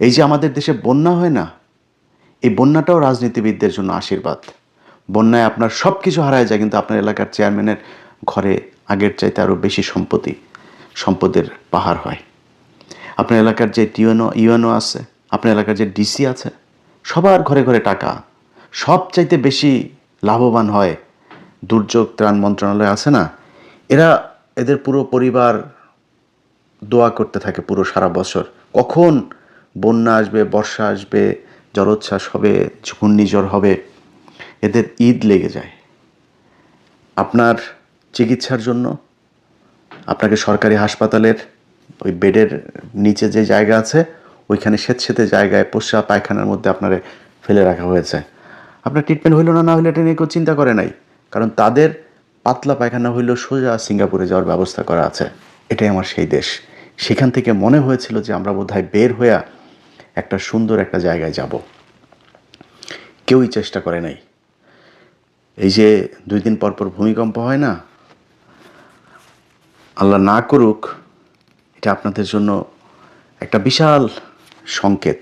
এই যে আমাদের দেশে বন্যা হয় না, এই বন্যাটাও রাজনীতিবিদদের জন্য আশীর্বাদ। বন্যায় আপনার সব কিছু হারায় যায়, কিন্তু আপনার এলাকার চেয়ারম্যানের ঘরে আগের চাইতে আরও বেশি সম্পদের পাহাড় হয়। আপনার এলাকার যে ইউএনও আছে, আপনার এলাকার যে ডিসি আছে, সবার ঘরে ঘরে টাকা। সবচাইতে বেশি লাভবান হয় দুর্যোগ ত্রাণ মন্ত্রণালয় আছে না, এদের পুরো পরিবার দোয়া করতে থাকে পুরো সারা বছর, কখন বন্যা আসবে, বর্ষা আসবে, জলোচ্ছ্বাস হবে, ঘূর্ণিঝড় হবে, এদের ঈদ লেগে যায়। আপনার চিকিৎসার জন্য আপনাকে সরকারি হাসপাতালের ওই বেডের নিচে যে জায়গা আছে, ওইখানে স্যাঁতসেঁতে জায়গায় প্রস্রাব পায়খানার মধ্যে আপনারে ফেলে রাখা হয়েছে। আপনার ট্রিটমেন্ট হইল না হইলে এটা নিয়ে কেউ চিন্তা করে নাই, কারণ তাদের পাতলা পায়খানা হইলেও সোজা সিঙ্গাপুরে যাওয়ার ব্যবস্থা করা আছে। এটাই আমার সেই দেশ। সেখান থেকে মনে হয়েছিল যে আমরা বোধহয় বের হয়ে একটা সুন্দর একটা জায়গায় যাব। কেউই চেষ্টা করে নাই। এই যে 2 দিন পর পর ভূমিকম্প হয় না, আল্লাহ না করুক, এটা আপনাদের জন্য একটা বিশাল সংকেত।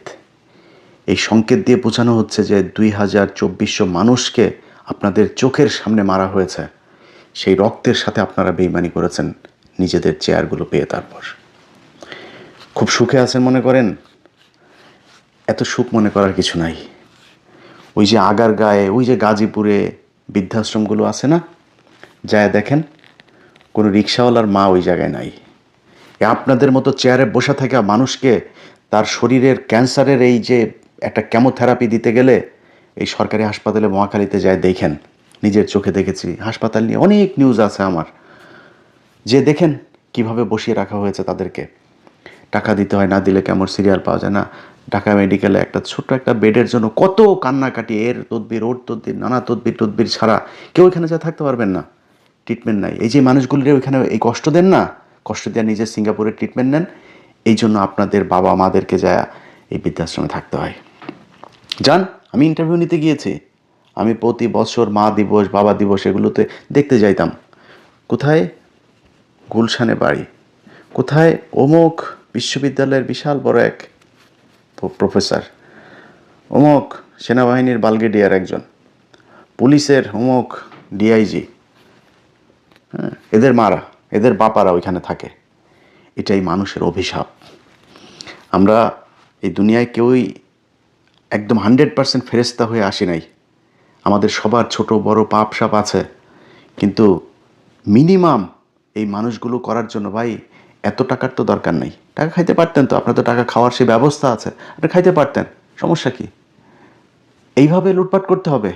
এই সংকেত দিয়ে বোঝানো হচ্ছে যে 2200 মানুষকে আপনাদের চোখের সামনে মারা হয়েছে। সেই রক্তের সাথে আপনারা বেইমানি করেছেন নিজেদের চেয়ারগুলো পেয়ে। তারপর খুব সুখে আছেন মনে করেন, এত সুখ মনে করার কিছু নাই। ওই যে আগারগাঁয়ে, ওই যে গাজীপুরে বৃদ্ধাশ্রমগুলো আছে না, যায় দেখেন, কোনো রিক্সাওয়ালার মা ওই জায়গায় নাই। আপনাদের মতো চেয়ারে বসে থাকা মানুষকে তার শরীরের ক্যান্সারের এই যে একটা কেমোথেরাপি দিতে গেলে এই সরকারি হাসপাতালে মহাখালীতে যায় দেখেন, নিজের চোখে দেখেছি। হাসপাতাল নিয়ে অনেক নিউজ আছে আমার, যে দেখেন কিভাবে বসিয়ে রাখা হয়েছে তাদেরকে। টাকা দিতে হয়, না দিলে কেমন সিরিয়াল পাওয়া যায় না। ঢাকা মেডিকেলে একটা ছোট্ট একটা বেডের জন্য কত কান্নাকাটি, এর তদবির ওর তদবির, নানা তদবির ছাড়া কেউ এখানে যা থাকতে পারবেন না। ট্রিটমেন্ট নাই। এই যে মানুষগুলির ওইখানে এই কষ্ট দেন না, কষ্ট দেওয়া নিজের সিঙ্গাপুরে ট্রিটমেন্ট নেন, এই জন্য আপনাদের বাবা মাদেরকে যায় এই বৃদ্ধাশ্রমে থাকতে হয়। যান, আমি ইন্টারভিউ নিতে গিয়েছি, আমি প্রতি বছর মা দিবস, বাবা দিবস এগুলোতে দেখতে যাইতাম। কোথায় গুলশানে বাড়ি, কোথায় অমুক বিশ্ববিদ্যালয়ের বিশাল বড় এক প্রফেসর, অমুক সেনাবাহিনীর ব্রিগেডিয়ার একজন, পুলিশের অমুক ডিআইজি, হ্যাঁ, এদের মারা, এদের বাপারা ওইখানে থাকে। এটাই মানুষের অভিশাপ। আমরা এই দুনিয়ায় কেউই একদম 100% ফেরেশতা হয়ে আসি নাই। আমাদের সবার ছোট বড় পাপ সাপ আছে, কিন্তু মিনিমাম এই মানুষগুলো করার জন্য ভাই এত টাকার তো দরকার নেই। টাকা খাইতে পারতেন তো, আপনার তো টাকা খাওয়ার সে ব্যবস্থা আছে, আপনি খাইতে পারতেন, সমস্যা কি? এইভাবে লুটপাট করতে হবে?